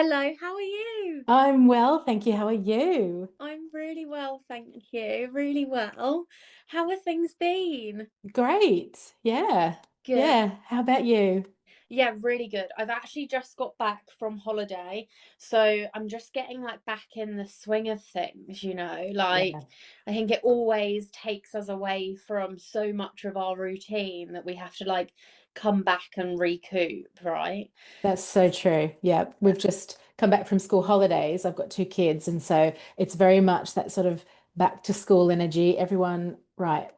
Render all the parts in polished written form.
Hello, how are you? I'm well, thank you. How are you? I'm really well, thank you. Really well. How have things been? Great. Yeah. Good. Yeah. How about you? Yeah, really good. I've actually just got back from holiday, so I'm just getting like back in the swing of things, Like Yeah, I think it always takes us away from so much of our routine that we have to like come back and recoup, right? that's so true. Yeah. We've just come back from school holidays. I've got two kids, and so it's very much that sort of back to school energy. Everyone, right,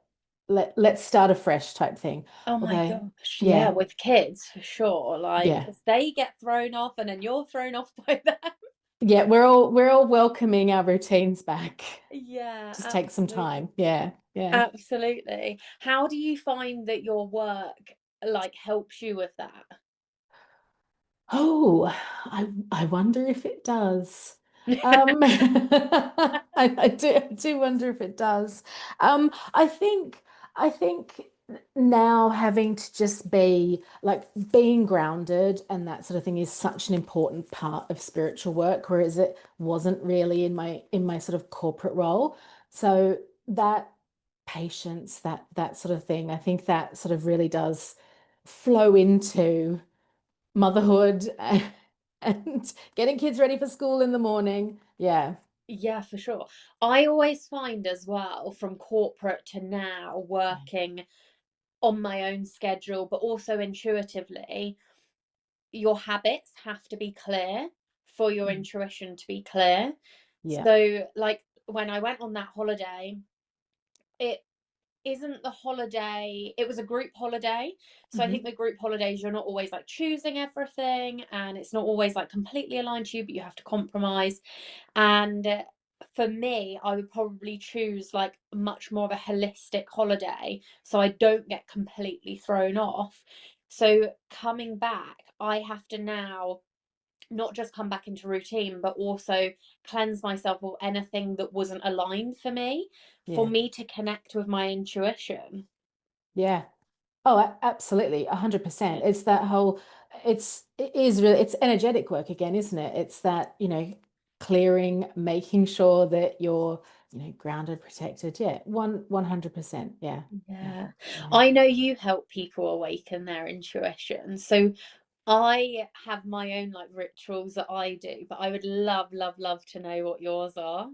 let's start afresh type thing. Oh my Although, gosh, yeah, yeah, with kids for sure. Like, yeah. 'cause they get thrown off and then you're thrown off by them. Yeah, we're all welcoming our routines back. Yeah, Just take some absolutely. time. Yeah. Yeah. Absolutely. How do you find that your work like helps you with that? Oh, I wonder if it does. I do wonder if it does. I think now having to just be like being grounded and that sort of thing is such an important part of spiritual work, whereas it wasn't really in my sort of corporate role. So that patience, that sort of thing, I think that sort of really does flow into motherhood and getting kids ready for school in the morning. Yeah. Yeah, for sure. I always find as well from corporate to now Yeah. working on my own schedule, but also intuitively, your habits have to be clear for your Mm. intuition to be clear. Yeah. So, like when I went on that holiday, it isn't the holiday, it was a group holiday. So I think Hmm. the group holidays, you're not always like choosing everything and it's not always like completely aligned to you, but you have to compromise. And for me, I would probably choose like much more of a holistic holiday so I don't get completely thrown off. So coming back, I have to now not just come back into routine, but also cleanse myself of anything that wasn't aligned for Yeah. me to connect with my intuition. Yeah. Oh, absolutely, 100%. It's that whole, it is really, it's energetic work again, isn't it? It's that, clearing, making sure that you're, grounded, protected. Yeah, 100%. Yeah. Yeah. Yeah. Yeah. I know you help people awaken their intuition. So I have my own like rituals that I do, but I would love, love, love to know what yours are.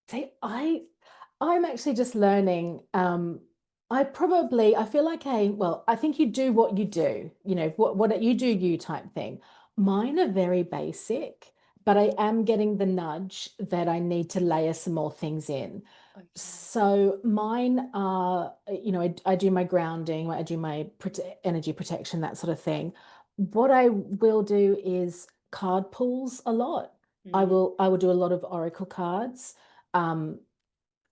See, I'm actually just learning. I feel like well, I think you do what you do, what you do, you type thing. Mine are very basic, but I am getting the nudge that I need to layer some more things in. Okay. So mine are, I do my grounding, I do my energy protection, that sort of thing. What I will do is card pulls a lot. Mm, I will do a lot of oracle cards, um,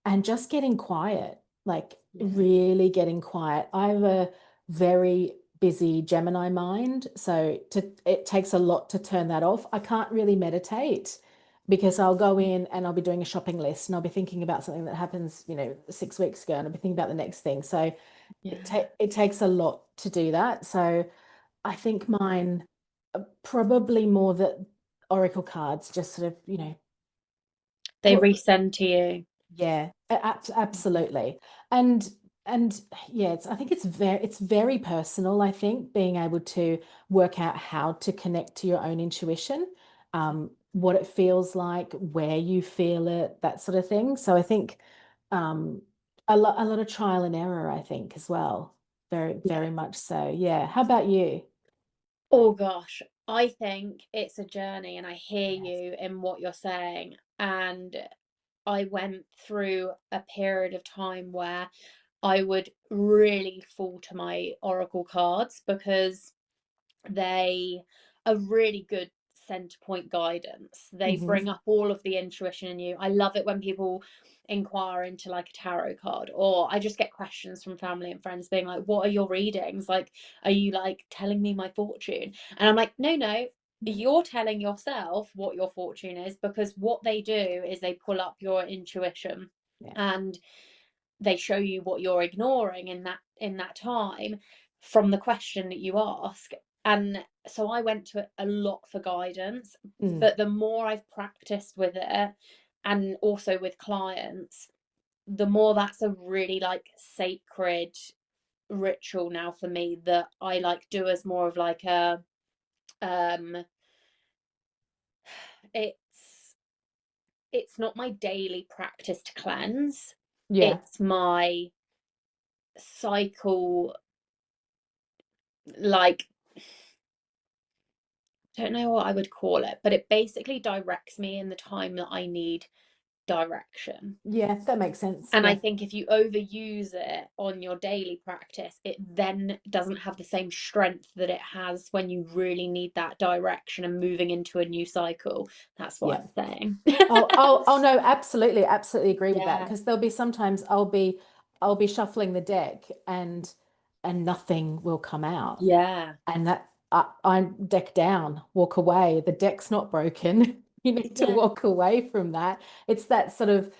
and just getting quiet, like yeah. really getting quiet. I have a very busy Gemini mind, so it takes a lot to turn that off. I can't really meditate because I'll go in and I'll be doing a shopping list and I'll be thinking about something that happens, 6 weeks ago, and I'll be thinking about the next thing. So Yeah. it takes a lot to do that. So I think mine are probably more that oracle cards just sort of, They put. resend to you. Yeah, absolutely. And and yeah, I think it's very personal, I think, being able to work out how to connect to your own intuition, what it feels like, where you feel it, that sort of thing. So I think um a lot of trial and error, I think, as well. Very, Yeah. very much so. Yeah. How about you? Oh gosh, I think it's a journey, and I hear Yes. you in what you're saying. And I went through a period of time where I would really fall to my oracle cards because they are really good center point guidance. They Hmm. bring up all of the intuition in you. I love it when people inquire into like a tarot card, or I just get questions from family and friends being like, what are your readings? Like, are you like telling me my fortune? And I'm like, no, no. You're telling yourself what your fortune is, because what they do is they pull up your intuition Yeah. and they show you what you're ignoring in that time from the question that you ask. And so I went to it a lot for guidance, Mm. but the more I've practiced with it and also with clients, the more that's a really like sacred ritual now for me that I like do as more of like a um it's it's not my daily practice to cleanse. Yeah. It's my cycle, like, I don't know what I would call it, but it basically directs me in the time that I need direction. Yeah, that makes sense. And I Yeah. think if you overuse it on your daily practice, it then doesn't have the same strength that it has when you really need that direction and moving into a new cycle. That's what Yeah. I'm saying. Oh no, absolutely, absolutely agree with that. Yeah. Because there'll be sometimes I'll be shuffling the deck and nothing will come out. Yeah. And that I'm deck down, walk away. The deck's not broken. You need to Yeah. walk away from that. It's that sort of,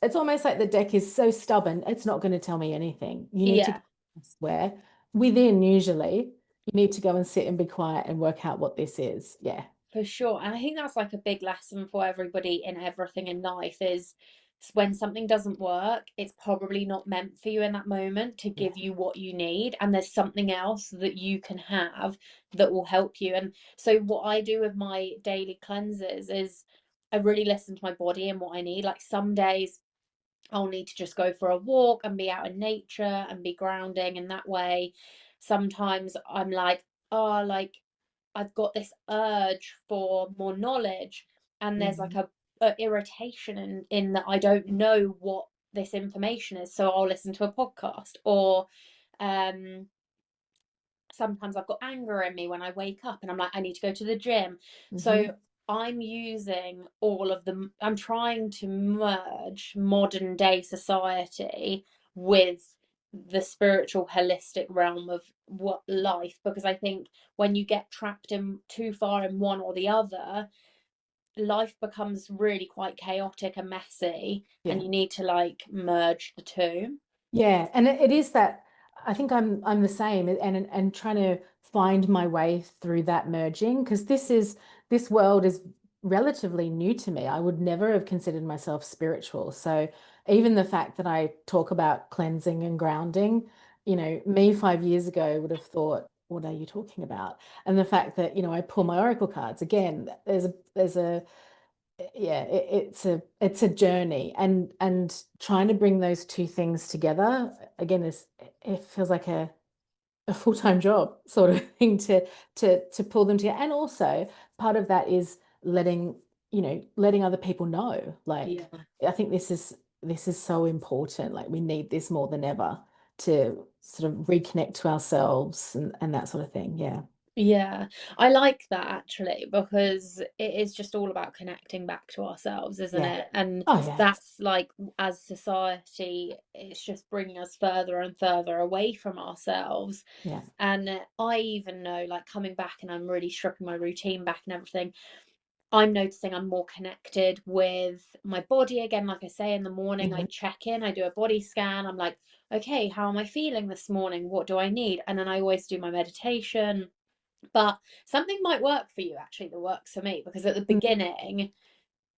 it's almost like the deck is so stubborn, it's not going to tell me anything. You need to go Yeah. elsewhere. Within, usually, you need to go and sit and be quiet and work out what this is. Yeah. For sure. And I think that's like a big lesson for everybody in everything in life is when something doesn't work, it's probably not meant for you in that moment to Yeah. give you what you need. And there's something else that you can have that will help you. And so, what I do with my daily cleanses is I really listen to my body and what I need. Like some days, I'll need to just go for a walk and be out in nature and be grounding. And that way, sometimes I'm like, oh, like I've got this urge for more knowledge, and there's like Mhm. a irritation in that I don't know what this information is, so I'll listen to a podcast. Or um sometimes I've got anger in me when I wake up and I'm like, I need to go to the gym. So Mhm. I'm using all of them. I'm trying to merge modern day society with the spiritual holistic realm of what life, because I think when you get trapped in too far in one or the other, life becomes really quite chaotic and messy, and Yeah. you need to like merge the two. Yeah, and it is that I think I'm the same and trying to find my way through that merging because this world is relatively new to me. I would never have considered myself spiritual. So even the fact that I talk about cleansing and grounding, me 5 years ago would have thought, what are you talking about? And the fact that, I pull my oracle cards again, there's a yeah, it's a journey and trying to bring those two things together again is it feels like a full-time job sort of thing to pull them together. And also part of that is letting other people know. Like Yeah. I think this is so important. Like we need this more than ever to sort of reconnect to ourselves and that sort of thing. Yeah. Yeah, I like that actually because it is just all about connecting back to ourselves, isn't Yeah. it? And Oh yeah. that's like, as society, it's just bringing us further and further away from ourselves. Yeah. And I even know, like, coming back and I'm really stripping my routine back and everything, I'm noticing I'm more connected with my body again. Like I say, in the morning, I Mhm. check in, I do a body scan. I'm like, okay, how am I feeling this morning? What do I need? And then I always do my meditation, but something might work for you actually that works for me, because at the Mm. beginning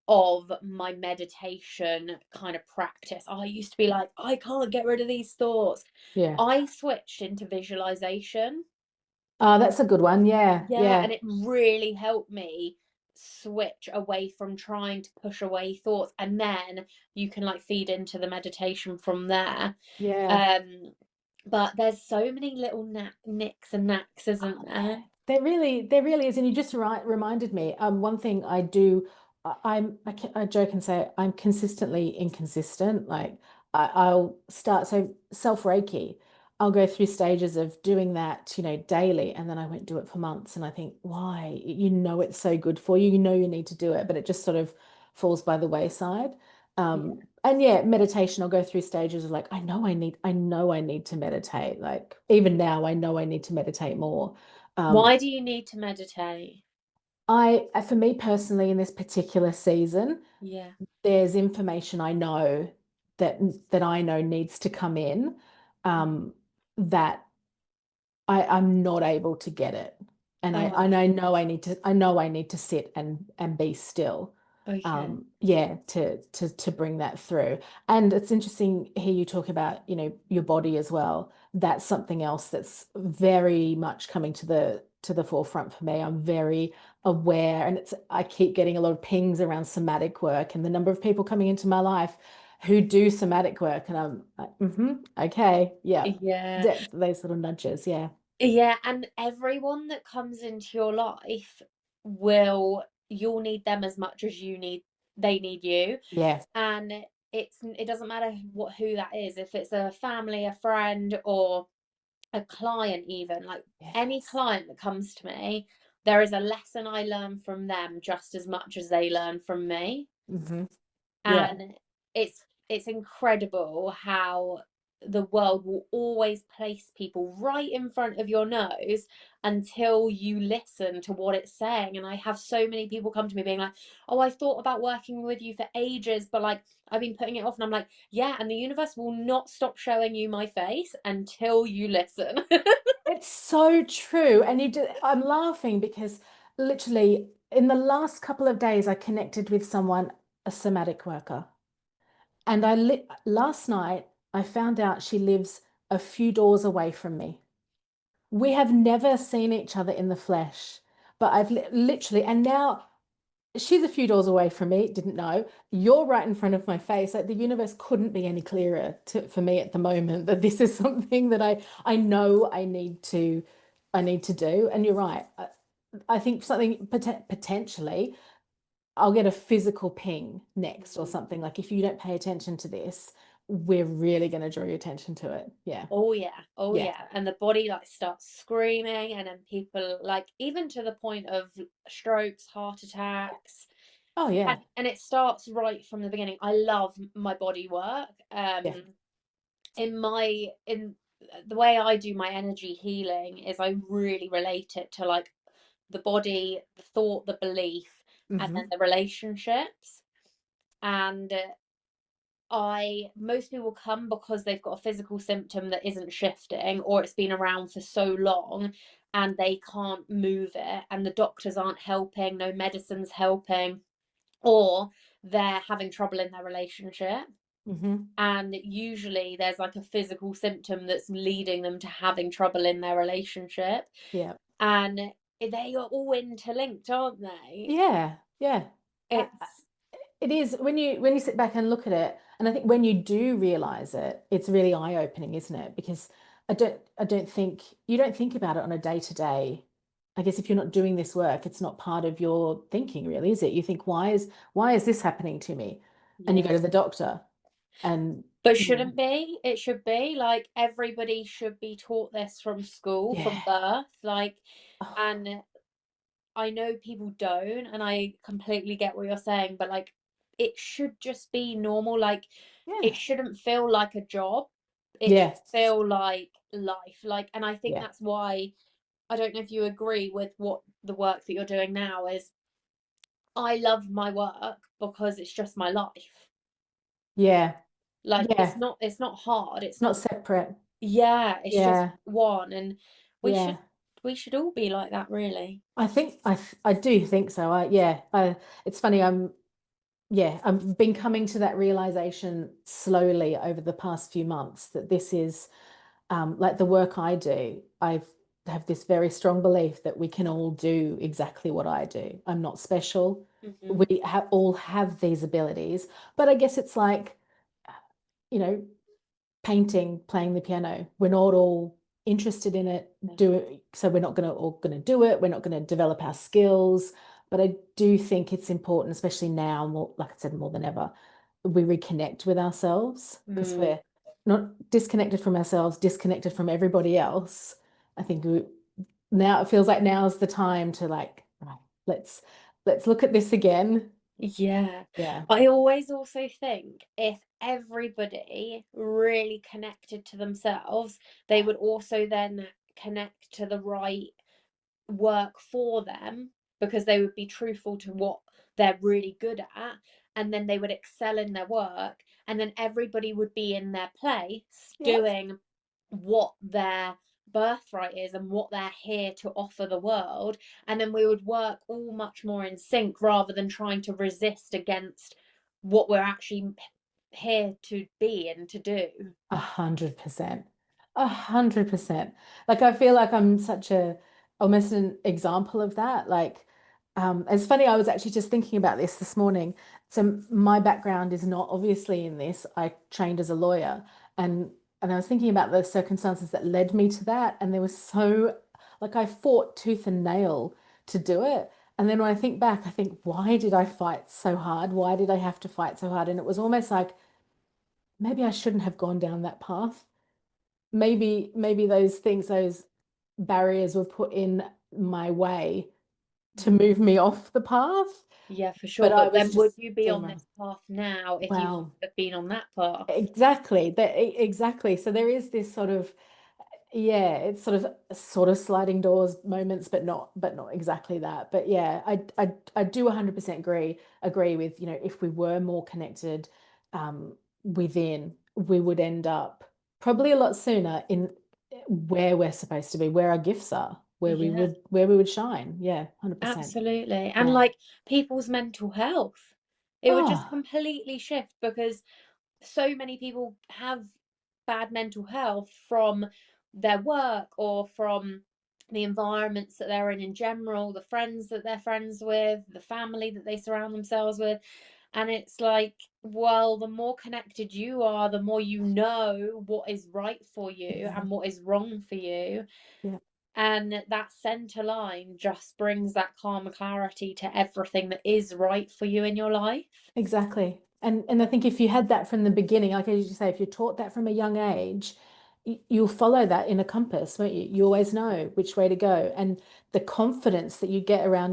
of my meditation kind of practice, I used to be like, I can't get rid of these thoughts. Yeah. I switched into visualization. That's a good one. Yeah, Yeah, yeah, and it really helped me switch away from trying to push away thoughts, and then you can like feed into the meditation from there. yeah. Um, but there's so many little nicks and knacks, isn't Oh, there? there really is. And you just reminded me. One thing I do, I joke and say I'm consistently inconsistent. Like I'll start so self Reiki. I'll go through stages of doing that, daily, and then I won't do it for months. And I think, why? It's so good for you. You know you need to do it, but it just sort of falls by the wayside. Yeah. And yeah, meditation, I'll go through stages of like, I know I need to meditate. Like even now, I know I need to meditate more. Um, Why do you need to meditate? for me personally, in this particular season, Yeah. there's information I know that that I know needs to come in, that I'm not able to get it. And Oh, I know I need to sit and be still. okay. Yeah, to bring that through. And it's interesting here you talk about, your body as well. That's something else that's very much coming to the forefront for me. I'm very aware, and I keep getting a lot of pings around somatic work and the number of people coming into my life who do somatic work, and I'm like, okay, yeah, Yeah. those little nudges, yeah, Yeah, and everyone that comes into your life you'll need them as much as they need you. yeah, And it doesn't matter who that is, if it's a family, a friend, or a client, even like any yes, client that comes to me, there is a lesson I learn from them just as much as they learn from me. hmm yeah. And it's incredible how the world will always place people right in front of your nose until you listen to what it's saying. And I have so many people come to me being like, oh, I thought about working with you for ages, but like I've been putting it off. And I'm like, yeah, and the universe will not stop showing you my face until you listen. It's so true. And I'm laughing because literally in the last couple of days, I connected with someone, a somatic worker. And last night, I found out she lives a few doors away from me. We have never seen each other in the flesh, but I've literally, and now she's a few doors away from me, didn't know. You're right in front of my face. Like the universe couldn't be any clearer for me at the moment that this is something that I know I need to do. And you're right. I think something potentially I'll get a physical ping next or something. Like if you don't pay attention to this, we're really going to draw your attention to it. Yeah. Oh yeah, oh Yeah. yeah. And the body like starts screaming, and then people like even to the point of strokes, heart attacks. Oh yeah. And it starts right from the beginning. I love my body work. Yeah. In the way I do my energy healing is I really relate it to like the body, the thought, the belief, and then hmm the relationships. And I most people come because they've got a physical symptom that isn't shifting, or it's been around for so long and they can't move it, and the doctors aren't helping, no medicine's helping, or they're having trouble in their relationship. hmm And usually there's like a physical symptom that's leading them to having trouble in their relationship. Yeah. And they are all interlinked, aren't they? Yeah. Yeah. It's It is when you sit back and look at it, and I think when you do realize it, it's really eye-opening, isn't it? Because I don't think you don't think about it on a day to day. I guess if you're not doing this work, it's not part of your thinking, really, is it? You think, why is this happening to me? And you go yeah. to the doctor, and But shouldn't be. It should be like everybody should be taught this from school, from yeah, birth. Like, oh, and I know people don't, and I completely get what you're saying, but like, it should just be normal. Like, it yeah, shouldn't feel like a job. It should yeah, feel like life. Like, and I think yeah, that's why I don't know if you agree with what the work that you're doing now is. I love my work because it's just my life. yeah, Like, yeah. it's not hard. It's It's not not. separate. Yeah, it's just Yeah, one, and we should yeah. we should all be like that, really. I do think so. Yeah. It's funny. I've been coming to that realization slowly over the past few months that this is like the work I do. Have this very strong belief that we can all do exactly what I do. I'm not special. Hmm. We ha all have these abilities, but I guess it's like, you know, painting, playing the piano. We're not all interested in it. Do it, so we're not going to do it. We're not going to develop our skills. But I do think it's important, especially now, more like I said, more than ever, we reconnect with ourselves because Mm, we're not disconnected from ourselves, disconnected from everybody else. I think now it feels like now's the time to like, right, let's look at this again. yeah. Yeah. I always also think if everybody really connected to themselves, they would also then connect to the right work for them, because they would be truthful to what they're really good at, and then they would excel in their work, and then everybody would be in their place Yeah. doing what they're birthright is and what they're here to offer the world, and then we would work all much more in sync rather than trying to resist against what we're actually here to be and to do. 100%. 100%. Like I feel like I'm such a almost an example of that. Like, it's funny, I was actually just thinking about this morning. So my background is not obviously in this. I trained as a lawyer and I was thinking about the circumstances that led me to that. And there was so like I fought tooth and nail to do it. And then when I think back, I think, why did I fight so hard? Why did I have to fight so hard? And it was almost like maybe I shouldn't have gone down that path. Maybe those things, those barriers were put in my way to Mm. move me off the path. Yeah, for But sure. I But was then would just you be doing on wrong. this path now if you Well, have been on that path? exactly. Exactly. So there is this sort of yeah, it's sort of sliding doors moments, but not exactly that. But yeah, I do 100% agree with, if we were more connected within, we would end up probably a lot sooner in where we're supposed to be, where our gifts are, Yeah, where we would shine. Yeah, 100%. absolutely. And Yeah. like people's mental health, it would just Oh, completely shift because so many people have bad mental health from their work or from the environments that they're in general, the friends that they're friends with, the family that they surround themselves with. And it's like, well, the more connected you are, the more you know what is right for you yeah. and what is wrong for you. Yeah. And that center line just brings that calm and clarity to everything that is right for you in your life. Exactly. And I think if you had that from the beginning, like as you say, if you're taught that from a young age, you'll follow that in a compass, won't you? You always know which way to go. And the confidence that you get around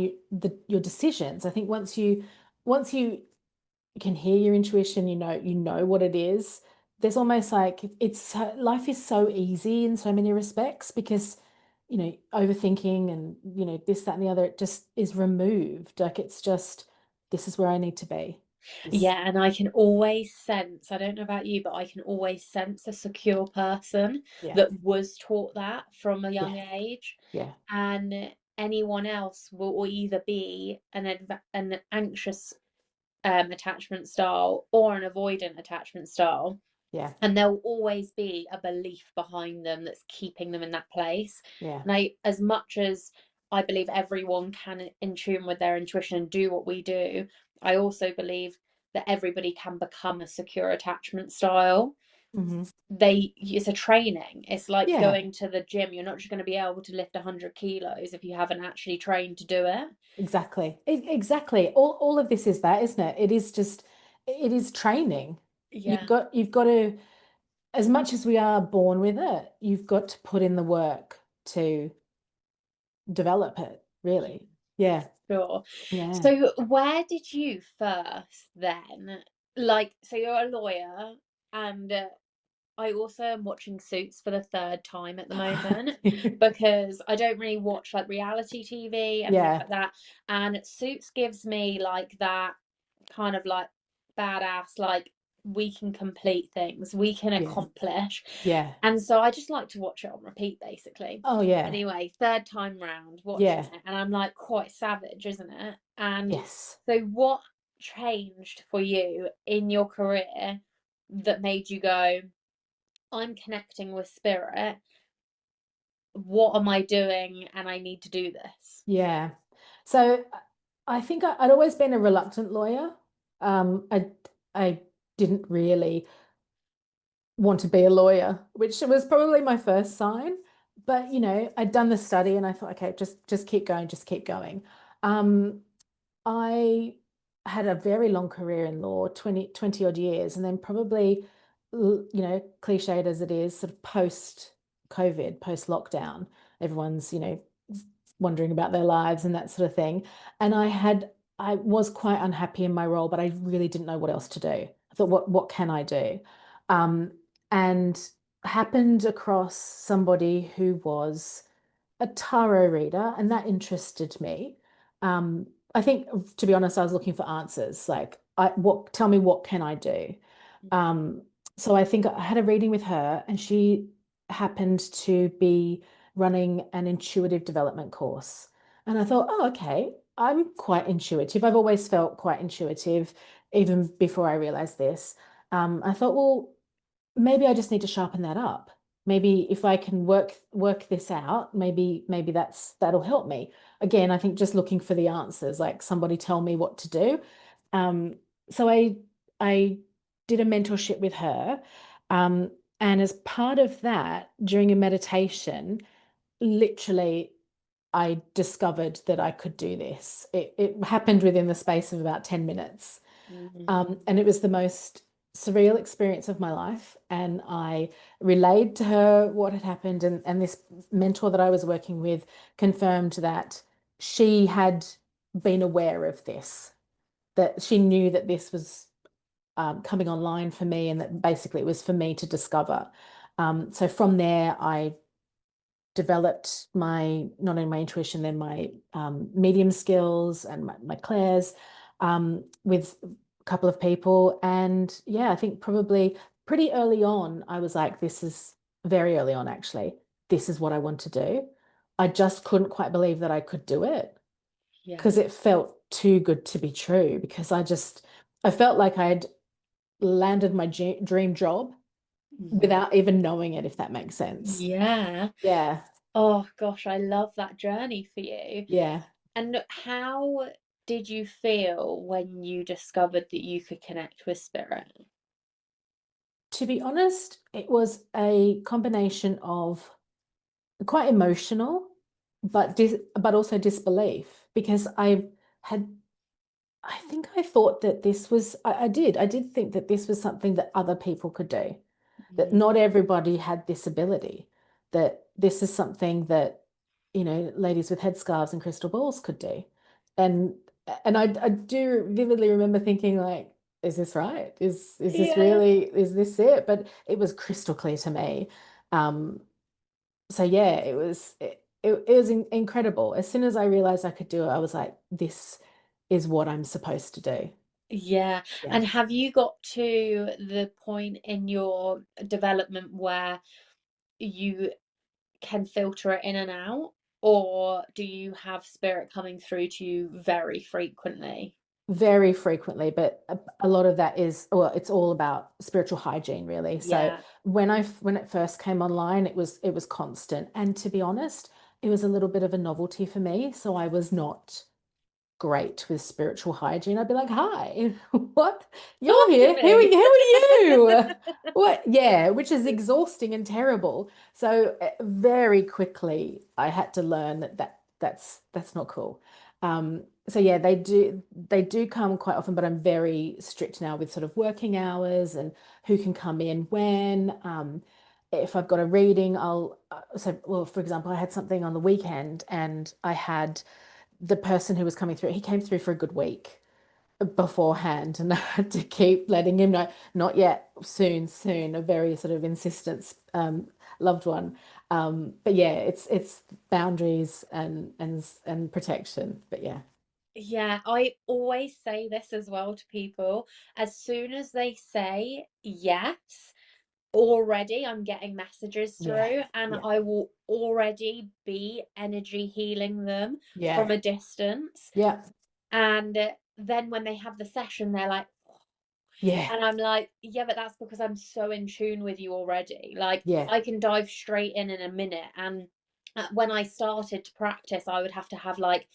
your decisions. I think once you can hear your intuition, you know what it is. There's almost like life is so easy in so many respects because overthinking and this, that, and the other, it just is removed. Like it's just this is where I need to be. This, Yeah, and I can always sense, I don't know about you, but I can always sense a secure person yeah, that was taught that from a young yeah, age. yeah, And anyone else will either be an anxious attachment style or an avoidant attachment style. yeah, And there'll always be a belief behind them that's keeping them in that place. yeah. And as much as I believe everyone can in tune with their intuition and do what we do, I also believe that everybody can become a secure attachment style. Hmm. It's a training. It's like Yeah, going to the gym. You're not just going to be able to lift 100 kilos if you haven't actually trained to do it. exactly. Exactly. All of this is that, isn't it? It is training. Yeah. You've got to, as much as we are born with it, you've got to put in the work to develop it, really. Yeah. Sure. Yeah. So where did you first then, like, so you're a lawyer, and I also am watching Suits for the third time at the moment because I don't really watch like reality TV and things Yeah. like that. And Suits gives me like that kind of like badass, like we can complete things, we can Yeah. accomplish. Yeah. And so I just like to watch it on repeat, basically. Oh, yeah. Anyway, third time round watching Yeah. it, and I'm like quite savage, isn't it? And Yes. so, what changed for you in your career that made you go, I'm connecting with spirit? What am I doing? And I need to do this. Yeah. So I think I'd always been a reluctant lawyer. I didn't really want to be a lawyer, which was probably my first sign. But I'd done the study and I thought, okay, just keep going, just keep going. Um, I had a very long career in law, 20 odd years, and then probably, cliched as it is, sort of post COVID, post lockdown, everyone's, wondering about their lives and that sort of thing. And I was quite unhappy in my role, but I really didn't know what else to do. I thought, what can I do? Um, and happened across somebody who was a tarot reader, and that interested me. I think, to be honest, I was looking for answers. Like, tell me what can I do? Um, so I think I had a reading with her, and she happened to be running an intuitive development course. And I thought, oh, okay, I'm quite intuitive. I've always felt quite intuitive, even before I realized this. I thought, well, maybe I just need to sharpen that up. Maybe if I can work this out, maybe that'll help me. Again, I think just looking for the answers, like somebody tell me what to do. Um, so I did a mentorship with her. Um, and as part of that, during a meditation, literally I discovered that I could do this. It happened within the space of about 10 minutes. Mm. And it was the most surreal experience of my life. And I relayed to her what had happened. And this mentor that I was working with confirmed that she had been aware of this, that she knew that this was coming online for me, and that basically it was for me to discover. So from there, I developed my not only my intuition, then my medium skills and my clairs with a couple of people. And yeah, I think probably pretty early on, I was like, this is very early on, actually, this is what I want to do. I just couldn't quite believe that I could do it Yeah. because it felt too good to be true. Because I felt like I had landed my dream job Mhm. without even knowing it, if that makes sense. Yeah. Yeah, Oh gosh, I love that journey for you. yeah. And how did you feel when you discovered that you could connect with spirit? To be honest, it was a combination of quite emotional, but also disbelief, because had I think I thought that this was I did think that this was something that other people could do, that Mhm. not everybody had this ability, that this is something that, ladies with headscarves and crystal balls could do. And I do vividly remember thinking, like, is this right? Is this Yeah. really, is this it? But it was crystal clear to me. Um, so yeah, it was incredible. As soon as I realized I could do it, I was like, this is what I'm supposed to do. Yeah. Yeah. And have you got to the point in your development where you can filter it in and out, or do you have spirit coming through to you very frequently? Very frequently, but a lot of that is, well, it's all about spiritual hygiene, really. So Yeah. when it first came online, it was constant. And to be honest, it was a little bit of a novelty for me. So I was not great with spiritual hygiene. I'd be like, "Hi, what? You're Talk to here. me. Who are you? What?" Yeah, which is exhausting and terrible. So very quickly, I had to learn that's not cool. So yeah, they do come quite often, but I'm very strict now with sort of working hours and who can come in when. If I've got a reading, well, for example, I had something on the weekend and I had the person who was coming through, he came through for a good week beforehand, and I had to keep letting him know, not yet, soon, soon, a very sort of insistent loved one. But yeah, it's boundaries and protection. But yeah, Yeah, I always say this as well to people. As soon as they say yes, already I'm getting messages yeah, through, and yeah, I will already be energy healing them yeah, from a distance. yeah, And then when they have the session, they're like, yeah, and I'm like, yeah, but that's because I'm so in tune with you already. Like, yeah. I can dive straight in a minute. And when I started to practice, I would have to have like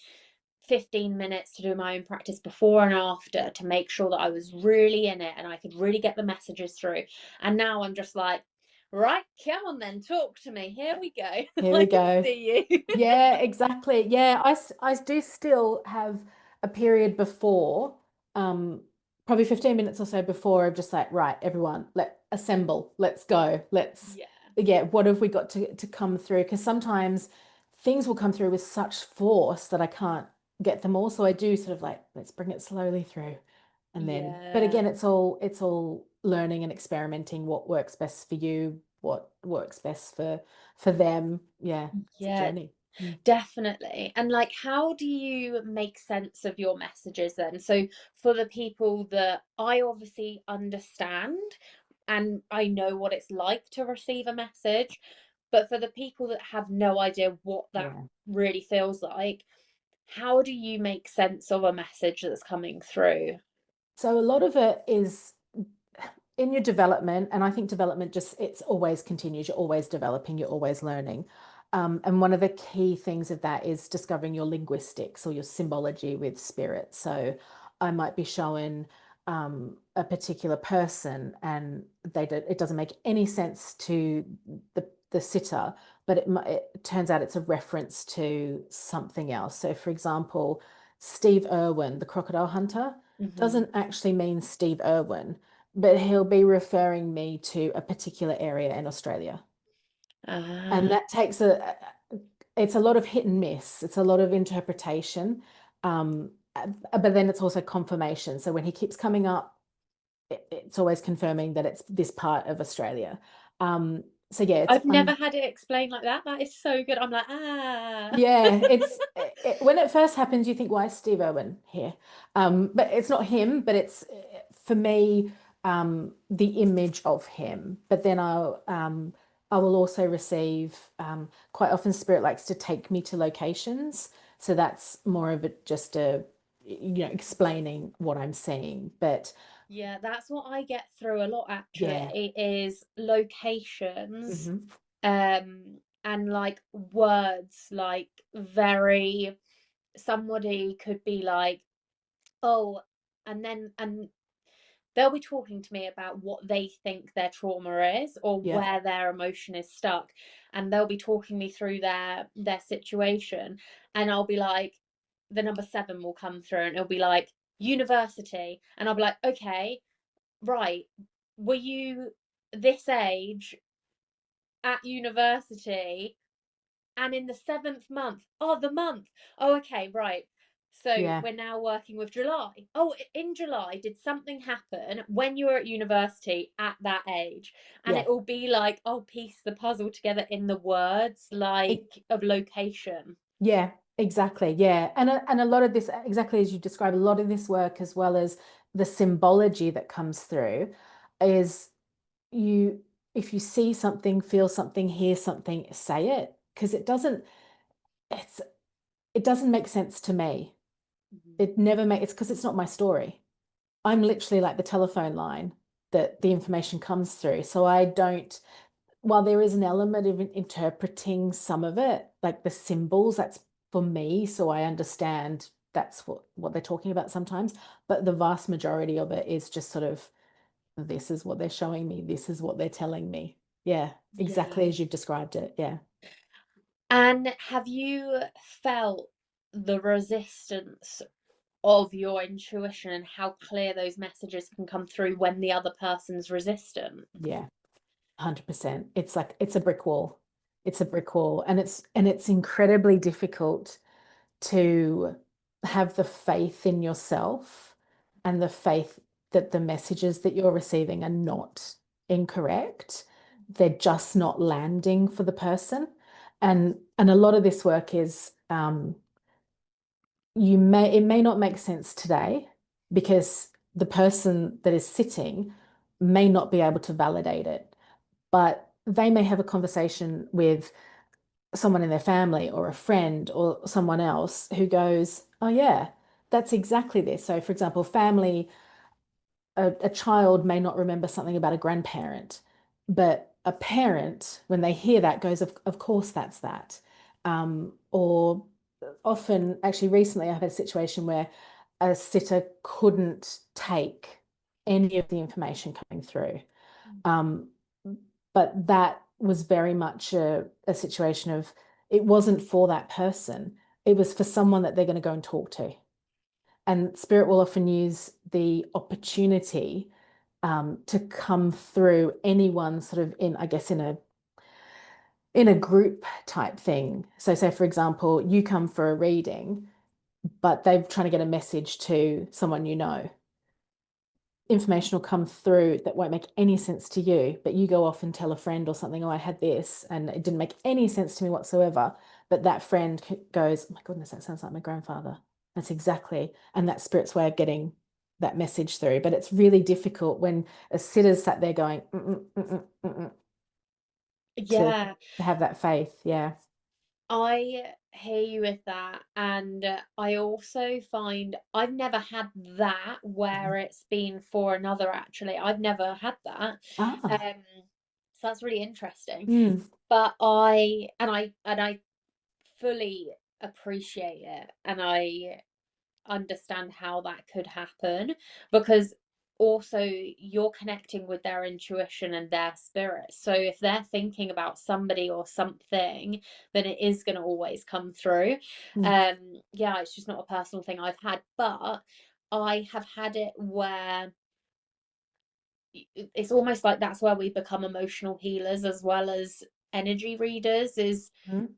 15 minutes to do my own practice before and after to make sure that I was really in it and I could really get the messages through. And now I'm just like, right, come on then, talk to me. Here we go. Here I we can go. see you. Yeah, exactly. Yeah, I do still have a period before, um, probably 15 minutes or so before, of just like, right, everyone, let assemble, let's go. Yeah. Yeah, what have we got to come through? Because sometimes things will come through with such force that I can't get them all. So I do sort of like, let's bring it slowly through. But Yeah. again, it's all learning and experimenting what works best for you, what works best for them. Yeah, it's a Yeah, journey. Mm. definitely. And like, how do you make sense of your messages then? So, for the people that I obviously understand, and I know what it's like to receive a message. But for the people that have no idea what that Yeah. really feels like, how do you make sense of a message that's coming through? So a lot of it is in your development, and I think development just it's always continues. You're always developing, you're always learning. And one of the key things of that is discovering your linguistics or your symbology with spirit. So I might be showing a particular person, and it doesn't make any sense to the sitter, but it turns out it's a reference to something else. So, for example, Steve Irwin, the crocodile hunter, Hmm. doesn't actually mean Steve Irwin, but he'll be referring me to a particular area in Australia. And Ah, that takes it's a lot of hit and miss. It's a lot of interpretation. But then it's also confirmation. So when he keeps coming up, it's always confirming that it's this part of Australia. So yeah, it's I've never had it explained like that. That is so good. I'm like, ah. yeah, when it first happens, you think, why is Steve Irwin here? But it's not him, but it's for me, the image of him. But then I will also receive quite often spirit likes to take me to locations. So that's more of just explaining what I'm seeing. But Yeah, that's what I get through a lot yeah. actually, is locations, Hmm. and like words, like very, somebody could be like, oh, and they'll be talking to me about what they think their trauma is or Yeah. where their emotion is stuck, and they'll be talking me through their situation, and I'll be like, the number 7 will come through and it'll be like university, and I'll be like, okay, right, were you this age at university and in the 7th month? Oh, the month. Oh, okay, right. So Yeah. we're now working with July. Oh, in July, did something happen when you were at university at that age? And Yeah. it will be like, oh, piece the puzzle together in the words, like of location. Yeah, exactly. Yeah. And a lot of this, exactly as you describe, a lot of this work, as well as the symbology that comes through, is you, if you see something, feel something, hear something, say it. Because it's, it doesn't make sense to me. Mhm. It never makes, it's because it's not my story. I'm literally like the telephone line that the information comes through. So I don't, while there is an element of interpreting some of it, like the symbols, that's for me, so I understand that's what they're talking about sometimes. But the vast majority of it is just sort of, this is what they're showing me, this is what they're telling me. Yeah, Yeah. exactly as you've described it. Yeah. And have you felt the resistance of your intuition and how clear those messages can come through when the other person's resistant? Yeah. 100%. It's like it's a brick wall. It's a brick wall. And it's incredibly difficult to have the faith in yourself and the faith that the messages that you're receiving are not incorrect. They're just not landing for the person. And a lot of this work is it may not make sense today because the person that is sitting may not be able to validate it, but they may have a conversation with someone in their family or a friend or someone else who goes, oh, yeah, that's exactly this. So, for example, family, a child may not remember something about a grandparent, but a parent, when they hear that, goes, of course, that's that. Or often, actually, recently, I've had a situation where a sitter couldn't take any of the information coming through. Um, but that was very much a situation of it wasn't for that person. It was for someone that they're going to go and talk to. And spirit will often use the opportunity to come through anyone sort of in, I guess, in a group type thing. So say, for example, you come for a reading, but they're trying to get a message to someone you know. Information will come through that won't make any sense to you, but you go off and tell a friend or something, oh, I had this and it didn't make any sense to me whatsoever. But that friend goes, oh my goodness, that sounds like my grandfather. That's exactly, and that spirit's way of getting that message through. But it's really difficult when a sitter's sat there going to Yeah, have that faith. Yeah. I hear you with that. And I also find I've never had that where Mhm. it's been for another, actually. I've never had that. Ah. Um, so that's really interesting. Mm. But I fully appreciate it, and I understand how that could happen, because also you're connecting with their intuition and their spirit. So if they're thinking about somebody or something, then it is going to always come through. Mm. Yeah, it's just not a personal thing I've had, but I have had it where it's almost like that's where we become emotional healers as well as energy readers, is Mm.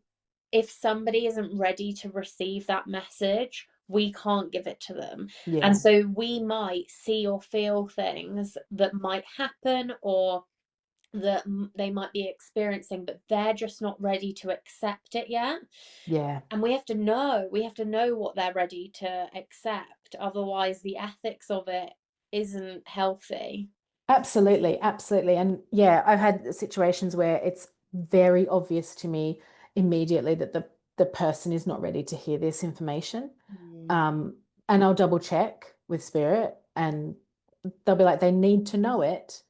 if somebody isn't ready to receive that message, we can't give it to them. And Yeah. so we might see or feel things that might happen, or that they might be experiencing, but they're just not ready to accept it yet. Yeah. And we have to know what they're ready to accept. Otherwise, the ethics of it isn't healthy. Absolutely, absolutely. And yeah, I've had situations where it's very obvious to me immediately that the person is not ready to hear this information. Mm. Um, and I'll double check with spirit and they'll be like, they need to know it,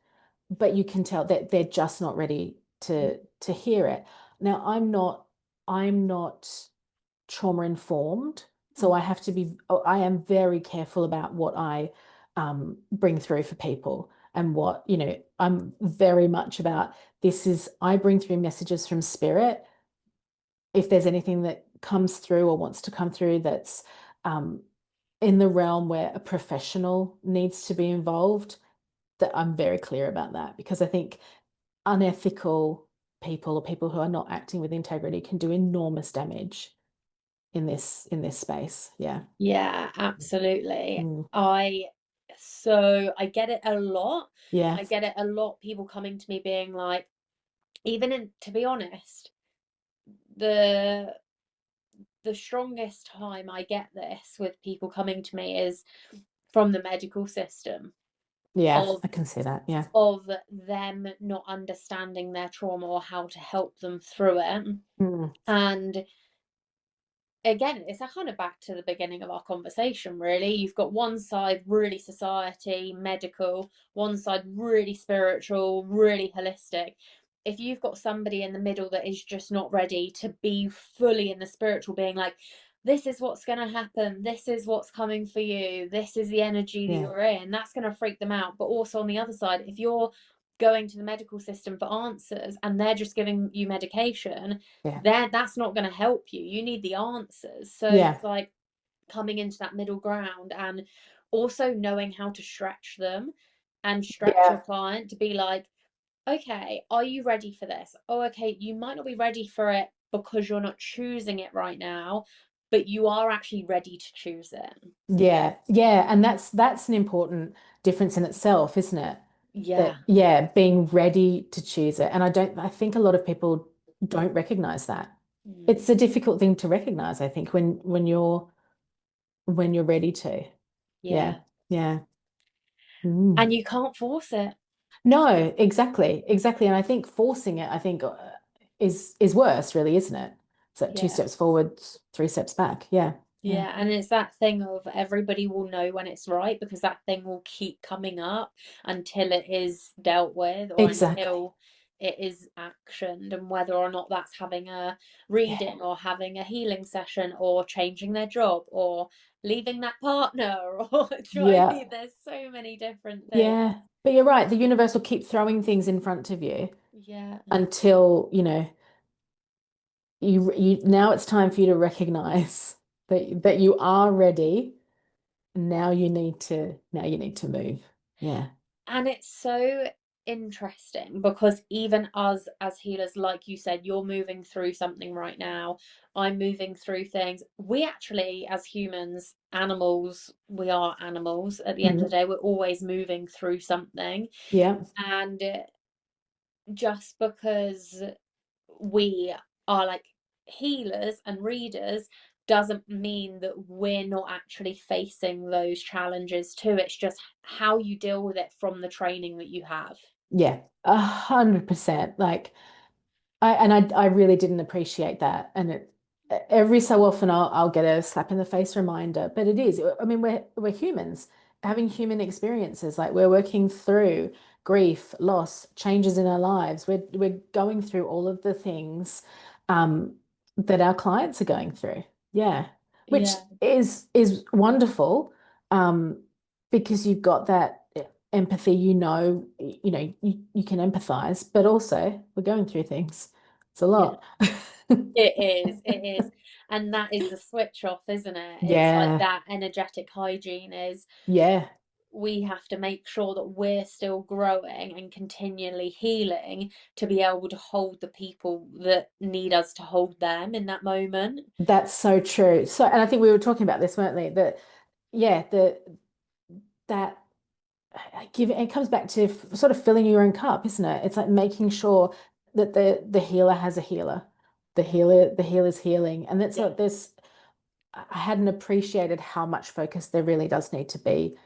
but you can tell that they're just not ready to hear it. Now, I'm not trauma informed. So I have to be, I am very careful about what I bring through for people and what, I'm very much about this is, I bring through messages from spirit. If there's anything that comes through or wants to come through that's um, in the realm where a professional needs to be involved, that I'm very clear about that because I think unethical people or people who are not acting with integrity can do enormous damage in this space. Yeah. Yeah, absolutely. Mm. I I get it a lot. Yeah. I get it a lot, people coming to me being like, even in, to be honest, the the strongest time I get this with people coming to me is from the medical system, Yeah. of I can see that. Yeah. them not understanding their trauma or how to help them through it. Mm. And again, it's a kind of back to the beginning of our conversation, really. You've got one side really society, medical, one side really spiritual, really holistic. If you've got somebody in the middle that is just not ready to be fully in the spiritual, being like, this is what's going to happen, this is what's coming for you, this is the energy that Yeah. you're in, that's going to freak them out. But also on the other side, if you're going to the medical system for answers and they're just giving you medication, Yeah. that's not going to help you. You need the answers. So Yeah. it's like coming into that middle ground, and also knowing how to stretch them and stretch your Yeah. client to be like, okay, are you ready for this? Oh, okay, you might not be ready for it because you're not choosing it right now, but you are actually ready to choose it. Yeah. Yeah. And that's an important difference in itself, isn't it? Yeah. That, yeah, being ready to choose it. And I think a lot of people don't recognize that. Mm. It's a difficult thing to recognize, I think, when you're ready to. Yeah. Yeah. Yeah. Mm. And you can't force it. No, exactly, exactly. And I think forcing it, I think, is worse, really, isn't it? So two Yeah. steps forward, three steps back. Yeah, yeah, Yeah, and it's that thing of everybody will know when it's right, because that thing will keep coming up until it is dealt with, or exactly. until it is actioned, and whether or not that's having a Yeah, reading or having a healing session or changing their job or leaving that partner or do you know what I yeah, mean? There's so many different things. yeah. But you're right. The universe will keep throwing things in front of you Yeah. until, you now it's time for you to recognize that you are ready. Now you need to move. Yeah. And it's so interesting because even us as healers, like you said, you're moving through something right now. I'm moving through things. We actually, as humans, animals, we are animals. At the end of Mhm. the day, we're always moving through something. Yeah. And just because we are like healers and readers, doesn't mean that we're not actually facing those challenges too. It's just how you deal with it from the training that you have. Yeah, 100%. Like I really didn't appreciate that. And every so often I'll get a slap in the face reminder. But it is, I mean, we're humans having human experiences. Like we're working through grief, loss, changes in our lives. We're going through all of the things um, that our clients are going through. Yeah. Which Yeah, is wonderful, because you've got that empathy, you can empathize, but also we're going through things. It's a yeah. lot. It is. And that is the switch off, isn't it? It's like Yeah, that energetic hygiene is yeah, we have to make sure that we're still growing and continually healing to be able to hold the people that need us to hold them in that moment. that's so true. So, and I think we were talking about this, weren't we? That, yeah, that it comes back to sort of filling your own cup, isn't it? It's like making sure that the healer has a healer, the healer's healing, and that's Yeah. like this. I hadn't appreciated how much focus there really does need to be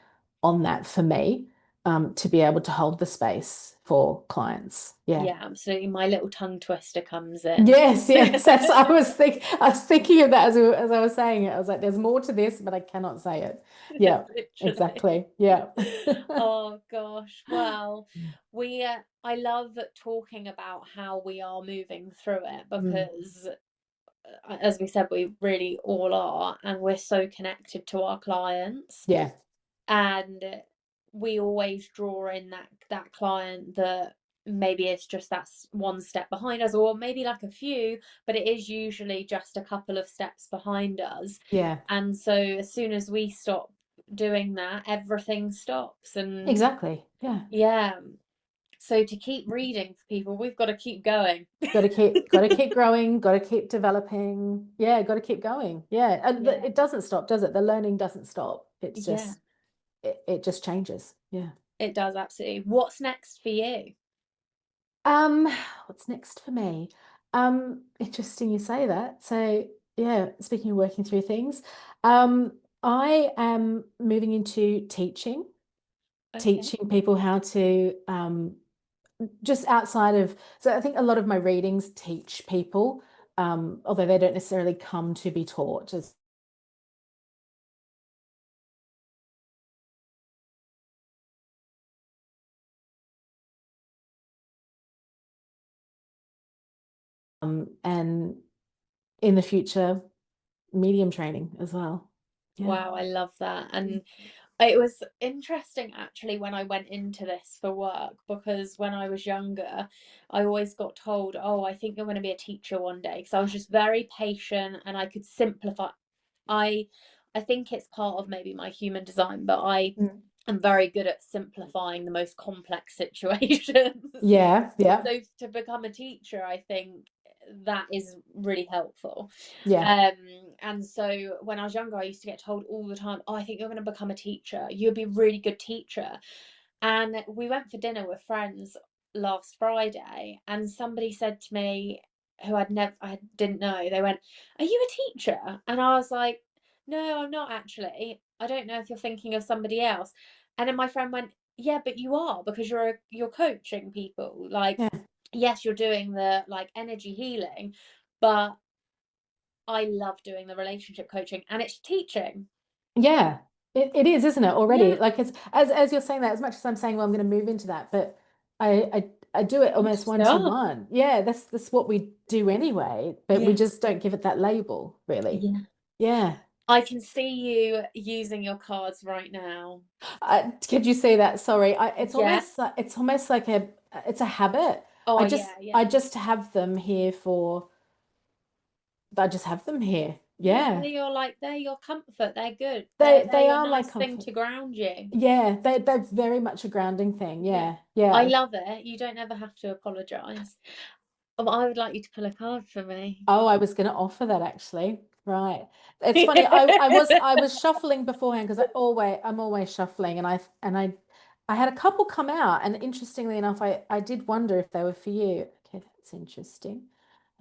on that for me, to be able to hold the space for clients. Yeah. Yeah, absolutely. My little tongue twister comes in. Yes, yes. That's I was thinking of that as I was saying it. I was like, there's more to this, but I cannot say it. Yeah, Literally. exactly. Yeah. Oh gosh. Well, I love talking about how we are moving through it Mm. because as we said, we really all are, and we're so connected to our clients. Yeah. And we always draw in that client that maybe it's just that's one step behind us, or maybe like a few, but it is usually just a couple of steps behind us. Yeah. And so as soon as we stop doing that, everything stops. And Exactly. Yeah. yeah, so to keep reading for people, we've got to keep going. Got to keep growing, got to keep developing. Yeah, got to keep going. Yeah. And Yeah, it doesn't stop, does it? The learning doesn't stop. yeah, It just changes. Yeah. it does absolutely. What's next for you? Um, what's next for me? Interesting you say that. So yeah, speaking of working through things, I am moving into Okay. teaching people how to just outside of, so I think a lot of my readings teach people, although they don't necessarily come to be taught. And in the future, medium training as well. Yeah. Wow, I love that. And it was interesting actually when I went into this for work because when I was younger, I always got told, "Oh, I think you're going to be a teacher one day," because I was just very patient and I could simplify. I I think it's part of maybe my human design, but I Mm. am very good at simplifying the most complex situations. Yeah, yeah, So to become a teacher, I think that is really helpful. yeah, Um, and so when I was younger, I used to get told all the time, "Oh, I think you're going to become a teacher. You'll be a really good teacher." And we went for dinner with friends last Friday, and somebody said to me, who I didn't know, they went, "Are you a teacher?" And I was like, "No, I'm not actually. I don't know if you're thinking of somebody else." And then my friend went, "Yeah, but you are because you're coaching people. Like, yeah, yes, you're doing the like energy healing, but I love doing the relationship coaching and it's teaching." yeah. It is, isn't it, already? Yeah, Like it's as you're saying that, as much as I'm saying, well, I'm going to move into that, but I do it you almost one to start. one. Yeah, that's what we do anyway, but we Yeah. just don't give it that label, really. Yeah. Yeah. I can see you using your cards right now. Could you see that? Sorry. Yeah. It's almost like it's a habit. Oh, yeah, I yeah. just have them here for I just have them here. Yeah, Yeah. they're your comfort. They're good. They're They your are my nice thing comfort. to ground you. Yeah, they're very much a grounding thing. Yeah. Yeah. I Yeah. love it. You don't ever have to apologize. I would like you to pull a card for me. Oh, I was going to offer that actually. Right. It's funny. I was shuffling beforehand because I'm always shuffling, and I had a couple come out, and interestingly enough, I did wonder if they were for you. Okay, that's interesting.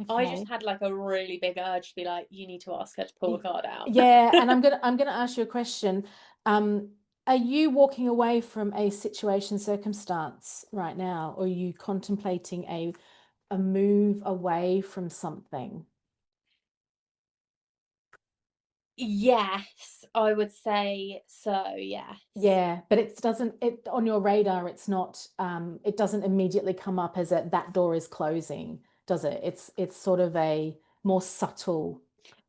I just Okay. had like a really big urge to be like, you need to ask her to pull a Y- card out. Yeah, and I'm gonna ask you a question. Um, are you walking away from a situation circumstance right now, or are you contemplating a move away from something? Yes, I would say so, yes. Yeah, but it doesn't it on your radar, it's not it doesn't immediately come up as that door is closing, does it? It's sort of a more subtle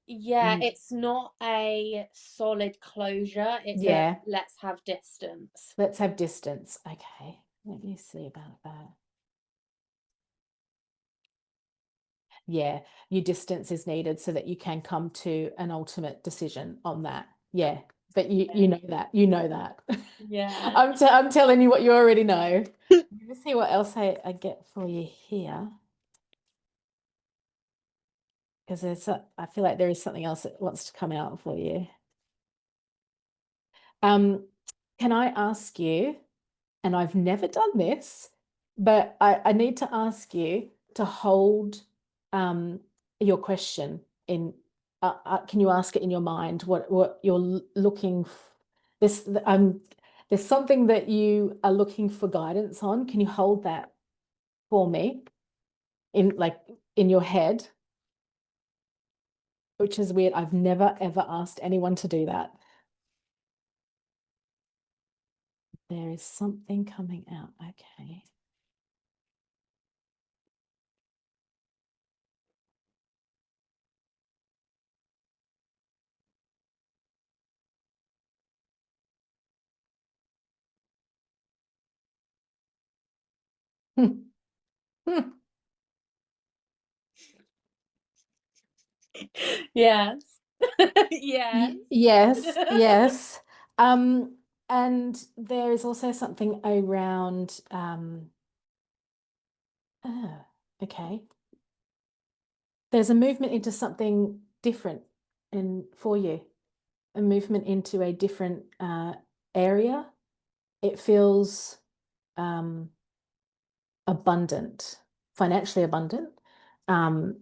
Yeah, mm, it's not a solid closure. It's a yeah, let's have distance. let's have distance. Okay, let me see about that. Yeah, your distance is needed so that you can come to an ultimate decision on that. Yeah, but you know that. You know that. Yeah. I'm telling you what you already know. Let me see what else I get for you here. Because I feel like there is something else that wants to come out for you. Um, can I ask you, and I've never done this, but I need to ask you to hold um, your question in. Can you ask it in your mind? What you're looking this there's something that you are looking for guidance on. Can you hold that for me in like in your head? Which is weird. I've never ever asked anyone to do that. There is something coming out. Okay. Yes. Yes. Yes, yes. Um, and there is also something around oh, okay. There's a movement into something different in for you, a movement into a different area. It feels um abundant, financially abundant. Um,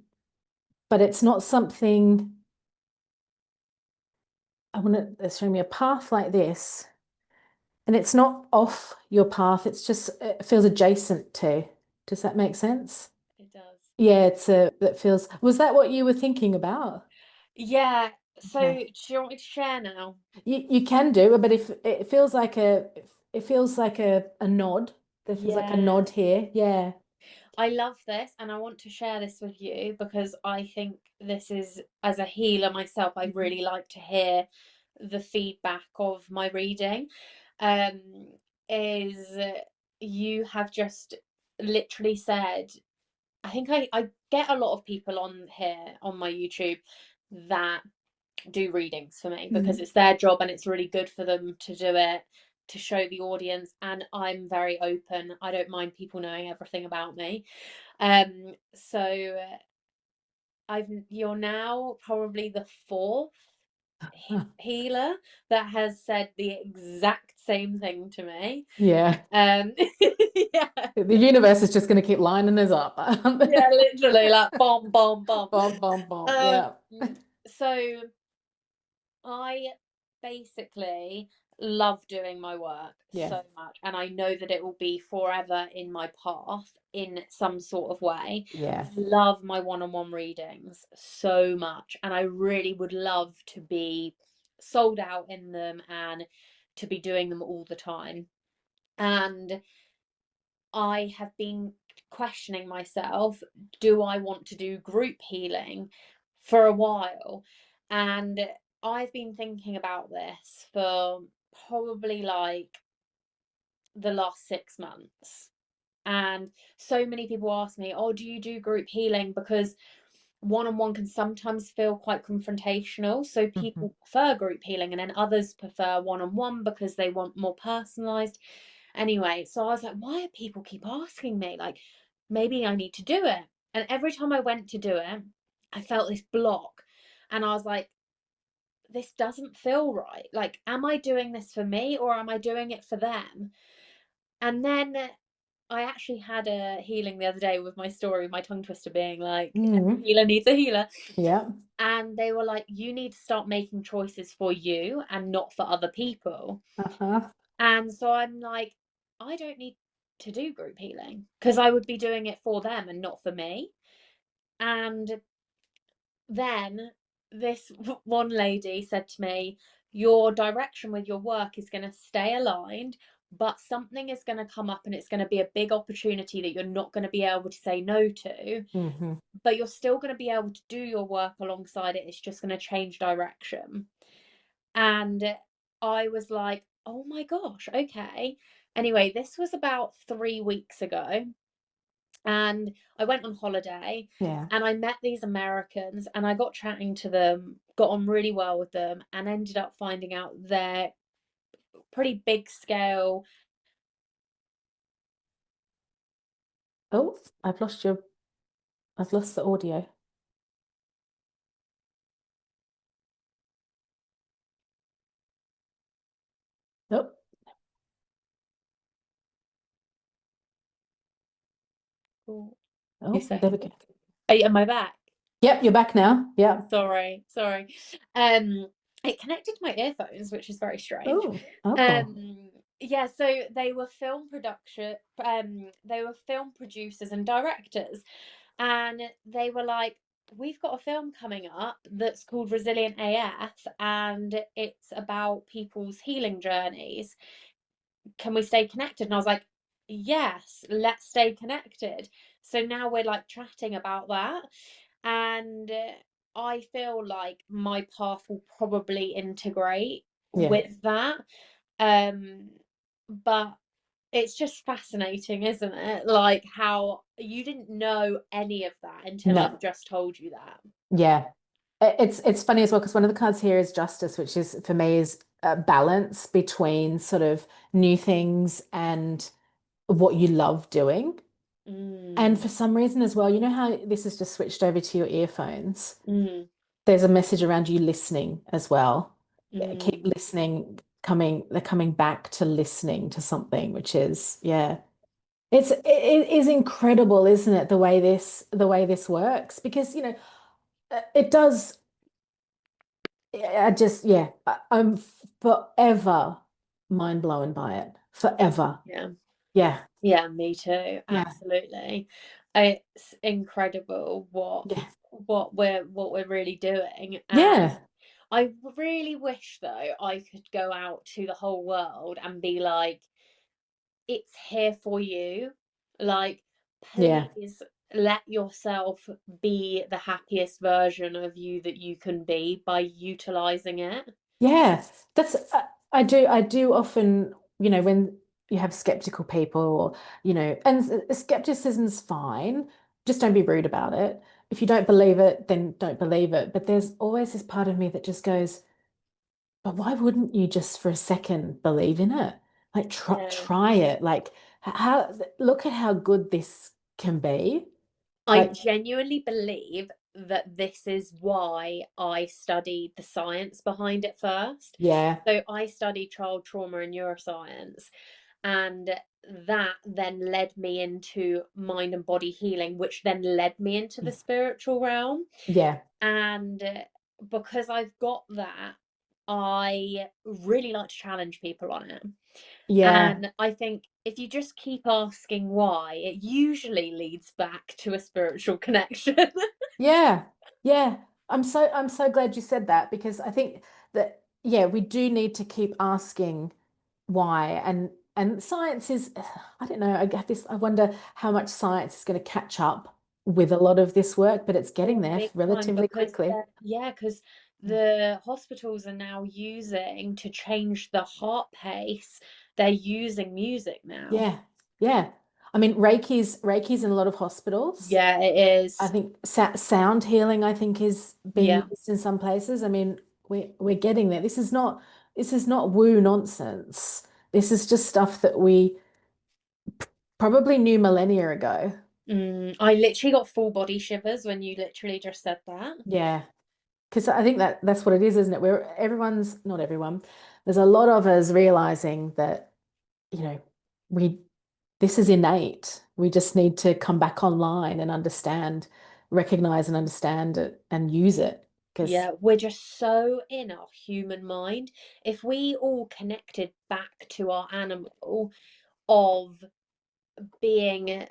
but it's not something I want to, they're showing me a path like this, and it's not off your path, it's just, it feels adjacent to. Does that make sense? It does. Yeah, that feels, was that what you were thinking about? Yeah. So, Okay. do you want me to share now? You can do it, but if it feels like it feels like a nod. There feels like a Yeah. nod here. Yeah. I love this and I want to share this with you because I think this is, as a healer myself, I Mhm. really like to hear the feedback of my reading. Um, is you have just literally said, I think I get a lot of people on here on my YouTube that do readings for me because Mhm. it's their job and it's really good for them to do it to show the audience, and I'm very open. I don't mind people knowing everything about me. So I've you're now probably the fourth healer that has said the exact same thing to me. Yeah. Yeah, The universe is just going to keep lining us up. yeah, literally like bomb, bomb, bomb. Bomb, bomb, bomb. Um, Yeah. so I basically love doing my work Yeah. so much, and I know that it will be forever in my path in some sort of way. Yeah. I love my one on one readings so much, and I really would love to be sold out in them and to be doing them all the time. And I have been questioning myself, do I want to do group healing for a while? And I've been thinking about this for probably like the last 6 months. And so many people ask me, oh, do you do group healing? Because one on one can sometimes feel quite confrontational. So Mhm. people prefer group healing, and then others prefer one on one because they want more personalized. Anyway, so I was like, why do people keep asking me? Like, maybe I need to do it. And every time I went to do it, I felt this block. And I was like, this doesn't feel right. Like, am I doing this for me or am I doing it for them? And then I actually had a healing the other day with my story, my tongue twister being like, every Mm. healer needs a healer. Yeah. And they were like, you need to start making choices for you and not for other people. Uh-huh. And so I'm like, I don't need to do group healing because I would be doing it for them and not for me. And then this one lady said to me, your direction with your work is going to stay aligned, but something is going to come up and it's going to be a big opportunity that you're not going to be able to say no to, Hmm. but you're still going to be able to do your work alongside it. It's just going to change direction. And I was like, oh my gosh, okay. Anyway, this was about 3 weeks ago. And I went on holiday Yeah. and I met these Americans and I got chatting to them, got on really well with them, and ended up finding out they're pretty big scale. Oh, I've lost the audio. Oh, Oh, two oh, there we seconds. go. Am I back? Yep, you're back now. Yeah. Sorry. Um, it connected to my earphones, which is very strange. Oh, oh, Um, yeah, so they were film producers and directors, and they were like, we've got a film coming up that's called Resilient AF, and it's about people's healing journeys. Can we stay connected? And I was like, yes, let's stay connected. So now we're like chatting about that. And I feel like my path will probably integrate yeah. with that. Um, but it's just fascinating, isn't it? Like how you didn't know any of that until No, I've just told you that. yeah. It's funny as well because one of the cards here is justice, which is for me is a balance between sort of new things and what you love doing. And Mm, for some reason as well, you know how this has just switched over to your earphones? mm, There's a message around you listening as well. Keep mm. listening, they're coming back to listening to something, which is, yeah. It is incredible, isn't it, the way this works? Because, it does I just yeah, I'm forever mind blown by it. Forever. Yeah. Yeah. Yeah, me too. Yeah. Absolutely. It's incredible Yeah. what we're really doing. And Yeah. I really wish though I could go out to the whole world and be like, it's here for you. Like, Yeah. please let yourself be the happiest version of you that you can be by utilizing it. Yeah. That's I do often, when you have skeptical people or, and skepticism's fine. Just don't be rude about it. If you don't believe it, then don't believe it. But there's always this part of me that just goes, but why wouldn't you just for a second believe in it? Like Yeah. try it. Like how look at how good this can be. I Like genuinely believe that this is why I studied the science behind it first. yeah, So I studied child trauma and neuroscience, and that then led me into mind and body healing, which then led me into the spiritual realm. yeah, And because I've got that, I really like to challenge people on it. yeah, And I think if you just keep asking why, it usually leads back to a spiritual connection. yeah, yeah. I'm so glad you said that because I think that yeah, we do need to keep asking why and science is I don't know, I get this I wonder how much science is going to catch up with a lot of this work, but it's getting Oh, there big time relatively because quickly. yeah, because Yeah. the hospitals are now using to change the heart pace. They're using music now. Yeah. Yeah. I mean, Reiki's in a lot of hospitals. Yeah, it I is. think sound healing, I think, is being Yeah. used in some places. I mean, we're getting there. This is not woo nonsense. This is just stuff that we probably knew millennia ago. I literally got full body shivers when you literally just said that. Yeah. Because I think that's what it is, isn't it? Where everyone's, not everyone, there's a lot of us realizing that, you know, we this is innate. We just need to come back online and understand, recognize and understand it and use it. Because, Yeah, we're just so in our human mind. If we all connected back to our animal of being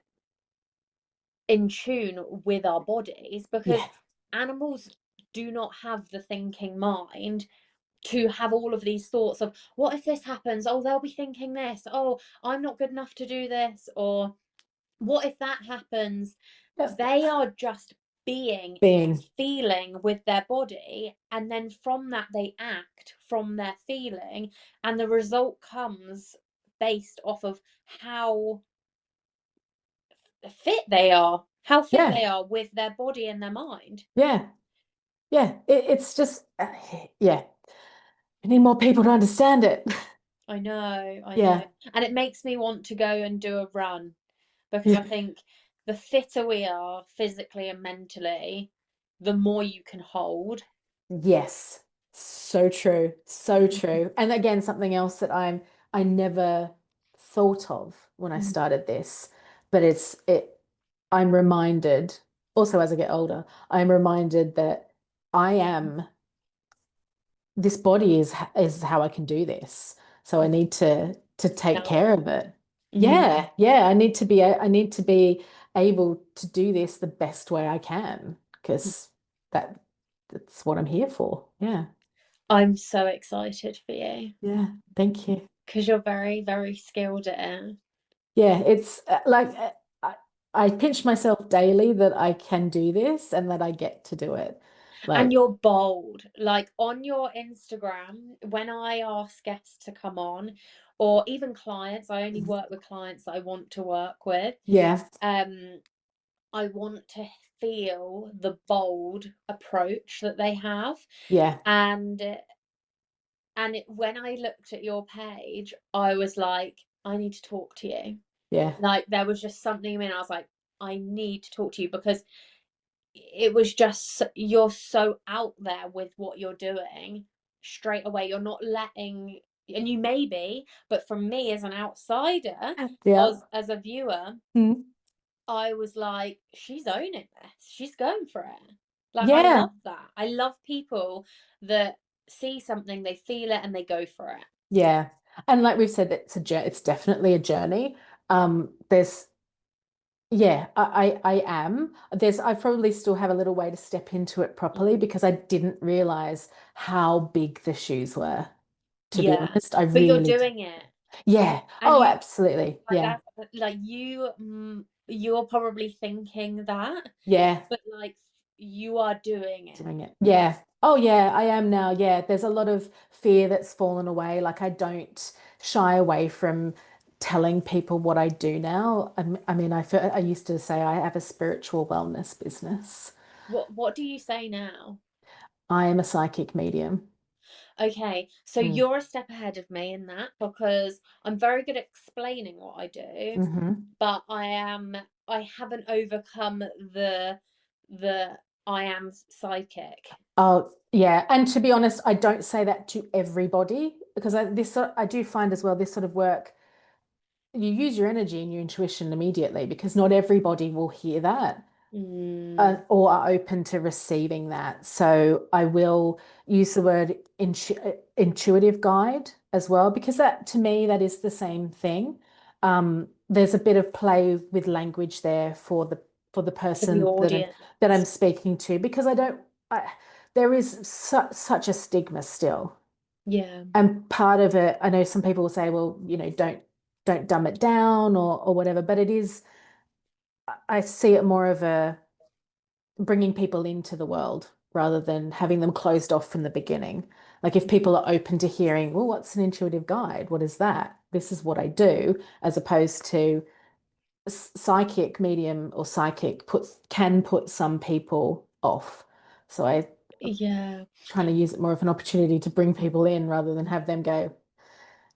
in tune with our bodies, because yeah, animals do not have the thinking mind to have all of these thoughts of what if this happens? Oh, they'll be thinking this. Oh, I'm not good enough to do this. Or what if that happens? They are just being being, feeling with their body, and then from that they act from their feeling, and the result comes based off of how fit yeah, they are with their body and their mind. yeah, yeah. It's just, yeah, we need more people to understand it. I know. Yeah, And it makes me want to go and do a run because yeah. I think the fitter we are physically and mentally, the more you can hold. Yes. So true. So Mm, true. And again, something else that I never thought of when I mm. started this, but I'm reminded, also as I get older, I'm reminded that I am this body is how I can do this. So I need to take Now, care of it. mhm. Yeah, yeah, I need to be able to do this the best way I can because that that's what I'm here for. Yeah. I'm so excited for you Yeah, thank you. because you're very, very skilled at it. Yeah, it's I pinch myself daily that I can do this and that I get to do it. And Like, you're bold. Like on your Instagram, when I ask guests to come on, or even clients, I only work with clients that I want to work with. yeah, Um, I want to feel the bold approach that they have. yeah, And when I looked at your page, I was like, I need to talk to you. yeah. Like there was just something in me, and I was like, I need to talk to you because it was just you're so out there with what you're doing straight away. You're not letting, and you may be, but from me as an outsider, Yeah. as a viewer, Mm. I was like, she's owning this. She's going for it. Like, I Yeah, love that. I love people that see something, they feel it, and they go for it. yeah. And like we've said, it's definitely a journey. There's Yeah, I am. I probably still have a little way to step into it properly Mm. because I didn't realize how big the shoes were, to be Yeah. honest. I But you're really did. doing it. Yeah. And Oh, you, absolutely. like, Yeah. that's like you're probably thinking that, Yeah. but like, you are doing it. Doing it. Yeah. Oh, yeah, I am now. Yeah. There's a lot of fear that's fallen away. Like I don't shy away from telling people what I do now. I mean, I used to say I have a spiritual wellness business. What do you say now? I am a psychic medium. Okay, so Mm. you're a step ahead of me in that because I'm very good at explaining what I do, Hmm. but I haven't overcome the I am psychic. Oh, yeah. And to be honest, I don't say that to everybody because I do find as well this sort of work, you use your energy and your intuition immediately because not everybody will hear that Mm, or are open to receiving that. So I will use the word intuitive guide as well because that to me that is the same thing. There's a bit of play with language there for the for the person that I'm audience. speaking to because there is such a stigma still. Yeah. And part of it, I know some people will say, well, don't dumb it down or whatever, but it is, I see it more of a bringing people into the world rather than having them closed off from the beginning. Like if people are open to hearing, well, what's an intuitive guide? What is that? This is what I do, as opposed to psychic medium or psychic can put some people off. So I'm Yeah. trying to use it more of an opportunity to bring people in rather than have them go,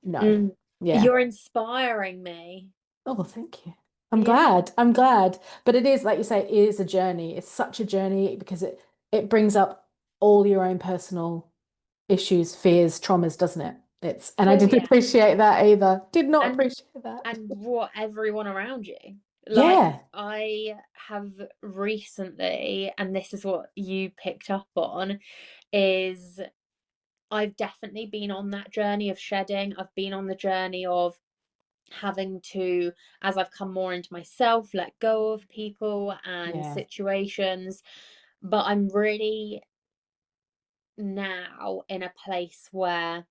no. Mm. Yeah. You're inspiring me. Oh, well, thank you. I'm Yeah. glad. I'm glad. But it is, like you say, it is a journey. It's such a journey because it brings up all your own personal issues, fears, traumas, doesn't it? And I Oh didn't yeah. appreciate that either. Did not And appreciate that. brought everyone around you. Like Yeah. I have recently, and this is what you picked up on, is I've definitely been on that journey of shedding. I've been on the journey of having to, as I've come more into myself, let go of people and Yeah. situations. But I'm really now in a place where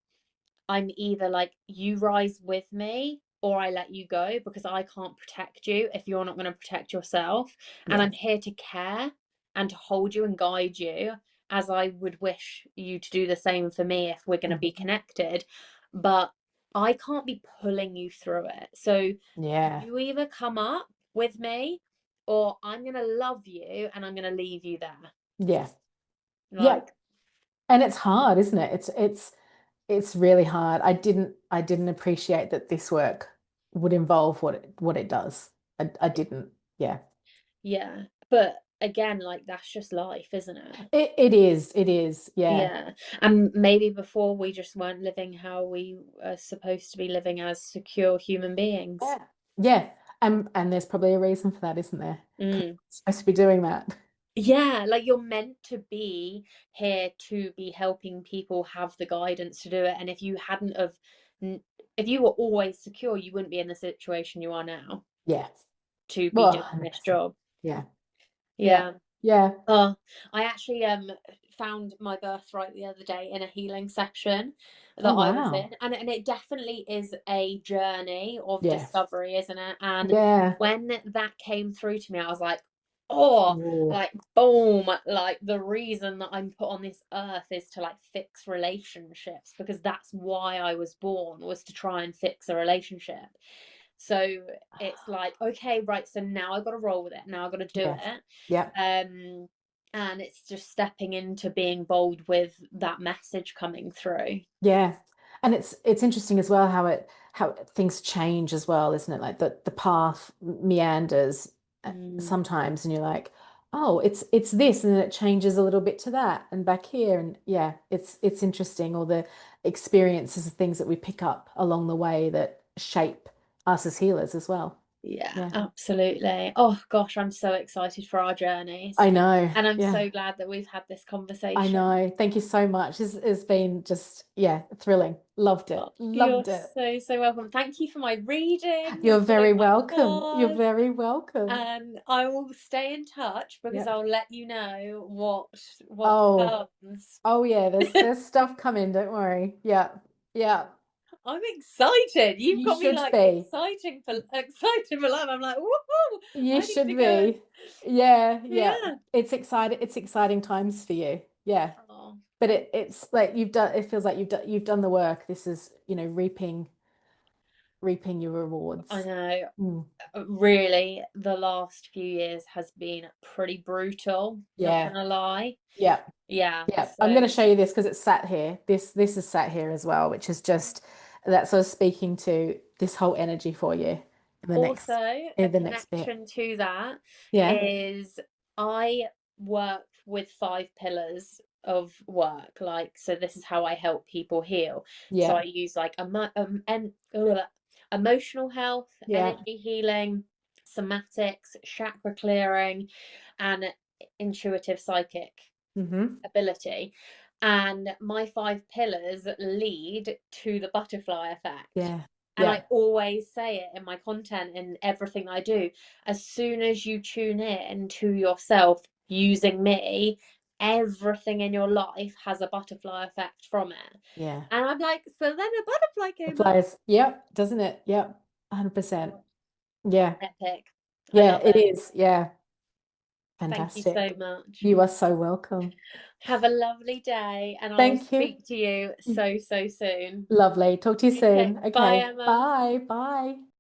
I'm either like, you rise with me or I let you go because I can't protect you if you're not going to protect yourself. And Yeah. I'm here to care and to hold you and guide you as I would wish you to do the same for me if we're going to be Mhm. connected. But I can't be pulling you through it. So Yeah. you either come up with me or I'm going to love you and I'm going to leave you there. Yeah. Like, Yep. And it's hard, isn't it? It's really hard. I didn't appreciate that this work would involve what it does. I didn't. Yeah. yeah. But again, like, that's just life, isn't it? It is. It is. Yeah. Yeah. And maybe before we just weren't living how we are supposed to be living as secure human beings. Yeah. Yeah. And there's probably a reason for that, isn't there? Because Mm. we're supposed to be doing that. Yeah, like you're meant to be here to be helping people have the guidance to do it. And if you hadn't of, if you were always secure, you wouldn't be in the situation you are now Yeah. to be Well, doing this 100%. job. Yeah. Yeah. Yeah. Yeah. I actually found my birthright the other day in a healing section that Oh, I was in, wow. and it definitely is a journey of Yes. discovery, isn't it? And Yeah. when that came through to me, I was like, oh, Ooh. like boom, like the reason that I'm put on this earth is to like fix relationships because that's why I was born, was to try and fix a relationship. So it's like, okay, right, so now I've got to roll with it. Now I've got to do Yes. it. Yep. Um, and it's just stepping into being bold with that message coming through. Yeah. And it's interesting as well how things change as well, isn't it? Like the path meanders Mm, sometimes and you're like, oh, it's this and then it changes a little bit to that and back here. And yeah, it's interesting, all the experiences and things that we pick up along the way that shape us as healers as well. yeah, Yeah. absolutely. Oh gosh, I'm so excited for our journeys. I know. And I'm Yeah. so glad that we've had this I conversation. know. Thank you so much. It's been just, yeah, thrilling. Loved Oh, it. you're Loved it. so, so welcome. Thank you for my reading You're and very filling my welcome. You're pod. very welcome. And I will stay in touch because Yep. I'll let you know what Oh, comes. oh yeah, there's stuff coming, don't worry. Yeah. Yeah. I'm excited. You've You got me should like be. excited for life. I'm like, woohoo! You I need should to go. be. Yeah, yeah. Yeah. It's exciting times for you. Yeah. Oh, But thank it's like it feels like you've done the work. This is, reaping your I rewards. know. Mm. Really, the last few years has been pretty brutal. Not Yeah. gonna lie. Yeah. Yeah. Yeah, I'm going So to show you this because it's sat here. This is sat here as well, which is just that's sort of speaking to this whole energy for you in the also, next a in the next bit. connection to that Yeah, is I work with 5 pillars of work. Like, so this is how I help people heal. So yeah, I use like emotional health, yeah. energy healing, somatics, chakra clearing, and intuitive psychic Mm-hmm. ability. And my 5 pillars lead to the butterfly effect. Yeah, And yeah, I always say it in my content and everything that I do. As soon as you tune in to yourself using me, everything in your life has a butterfly effect from it. yeah. And I'm like, so then a butterfly The came up. flyers. Yep, doesn't it? Yep, 100%. Oh, Yeah, epic. I yeah, love it it. is. Yeah, Thank you so fantastic. much. You are so welcome. Have a lovely day, and I'll Thank you. speak to you so, so soon. Lovely. Talk to you Okay. soon. Bye, Okay. Emma. Bye. Bye.